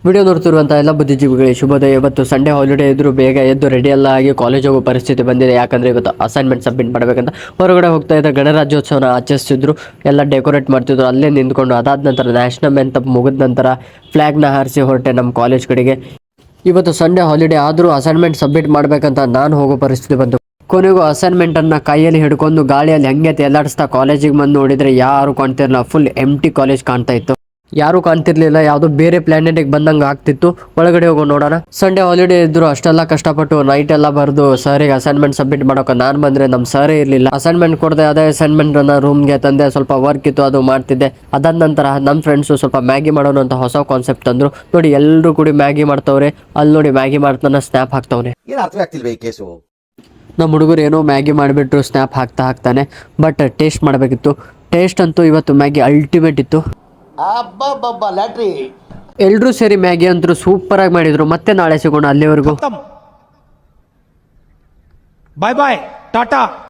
Video ನೋಡ್ತಿರುವಂಥ ಎಲ್ಲ ಬುದ್ಧಿಜೀವಿಗಳಿಗೆ ಶುಭೋದಯ. ಇವತ್ತು ಸಂಡೇ ಹಾಲಿಡೇ ಇದ್ದರೂ ಬೇಗ ಎದ್ದು ರೆಡಿ ಎಲ್ಲ ಆಗಿ ಕಾಲೇಜ್ ಹೋಗೋ ಪರಿಸ್ಥಿತಿ ಬಂದಿದೆ. ಯಾಕಂದರೆ ಇವತ್ತು ಅಸೈನ್ಮೆಂಟ್ ಸಬ್ಮಿಟ್ ಮಾಡಬೇಕಂತ ಹೊರಗಡೆ ಹೋಗ್ತಾ ಇದ್ದ ಗಣರಾಜ್ಯೋತ್ಸವನ ಆಚರಿಸಿದ್ರು, ಎಲ್ಲ ಡೆಕೋರೇಟ್ ಮಾಡ್ತಿದ್ರು. ಅಲ್ಲೇ ನಿಂತ್ಕೊಂಡು ಅದಾದ ನಂತರ ನ್ಯಾಷನಲ್ ಆಂಥಮ್ ಮುಗಿದ ನಂತರ ಫ್ಲ್ಯಾಗ್ನ ಹಾರಿಸಿ ಹೊರಟೆ ನಮ್ಮ ಕಾಲೇಜ್ ಕಡೆಗೆ. ಇವತ್ತು ಸಂಡೇ ಹಾಲಿಡೇ ಆದರೂ ಅಸೈನ್ಮೆಂಟ್ ಸಬ್ಮಿಟ್ ಮಾಡಬೇಕಂತ ನಾನು ಹೋಗೋ ಪರಿಸ್ಥಿತಿ ಬಂತು. ಕೊನೆಗೂ ಅಸೈನ್ಮೆಂಟನ್ನು ಕೈಯಲ್ಲಿ ಹಿಡ್ಕೊಂಡು ಗಾಳಿಯಲ್ಲಿ ಹೆಂಗೆ ತೇಲಾಡಿಸ್ತಾ ಕಾಲೇಜಿಗೆ ಬಂದು ನೋಡಿದರೆ ಯಾರು ಕಾಣ್ತಿರಲಿಲ್ಲ. ಫುಲ್ ಎಂಟಿ ಕಾಲೇಜ್ ಕಾಣ್ತಾ ಇತ್ತು. ಯಾರೂ ಕಾಣ್ತಿರ್ಲಿಲ್ಲ. ಯಾವುದೋ ಬೇರೆ ಪ್ಲಾನೆಟಿಗೆ ಬಂದಂಗೆ ಆಗ್ತಿತ್ತು. ಒಳಗಡೆ ಹೋಗೋ ನೋಡೋಣ. ಸಂಡೇ ಹಾಲಿಡೇ ಇದ್ರು ಅಷ್ಟೆಲ್ಲ ಕಷ್ಟಪಟ್ಟು ನೈಟ್ ಎಲ್ಲ ಬರೆದು ಸರಿಗೆ ಅಸೈನ್ಮೆಂಟ್ ಸಬ್ಮಿಟ್ ಮಾಡೋಕೆ ನಾನು ಬಂದರೆ ನಮ್ಮ ಸರೇ ಇರಲಿಲ್ಲ. ಅಸೈನ್ಮೆಂಟ್ ಕೊಡದೆ ಅದೇ ಅಸೈನ್ಮೆಂಟನ್ನು ರೂಮ್ಗೆ ತಂದೆ. ಸ್ವಲ್ಪ ವರ್ಕ್ ಇತ್ತು, ಅದು ಮಾಡ್ತಿದ್ದೆ. ಅದಾದ ನಂತರ ನಮ್ಮ ಫ್ರೆಂಡ್ಸು ಸ್ವಲ್ಪ ಮ್ಯಾಗಿ ಮಾಡೋಣ ಅಂತ ಹೊಸ ಕಾನ್ಸೆಪ್ಟ್ ತಂದರು. ನೋಡಿ ಎಲ್ಲರೂ ಕೂಡಿ ಮ್ಯಾಗಿ ಮಾಡ್ತವ್ರೆ. ಅಲ್ಲಿ ನೋಡಿ ಮ್ಯಾಗಿ ಮಾಡ್ತಾನೆ ಸ್ನ್ಯಾಪ್ ಹಾಕ್ತವ್ನೆ. ನಮ್ಮ ಹುಡುಗರು ಏನೋ ಮ್ಯಾಗಿ ಮಾಡಿಬಿಟ್ರು, ಸ್ನ್ಯಾಪ್ ಹಾಕ್ತಾನೆ. ಬಟ್ ಟೇಸ್ಟ್ ಮಾಡಬೇಕಿತ್ತು. ಟೇಸ್ಟ್ ಅಂತೂ ಇವತ್ತು ಮ್ಯಾಗಿ ಅಲ್ಟಿಮೇಟ್ ಇತ್ತು. ಎಲ್ರೂ ಸೇರಿ ಮ್ಯಾಗಿ ಅಂತೂ ಸೂಪರ್ ಆಗಿ ಮಾಡಿದ್ರು. ಮತ್ತೆ ನಾಳೆ ಸಿಗೋಣ. ಅಲ್ಲಿವರೆಗೂ ಬಾಯ್ ಬಾಯ್, ಟಾಟಾ.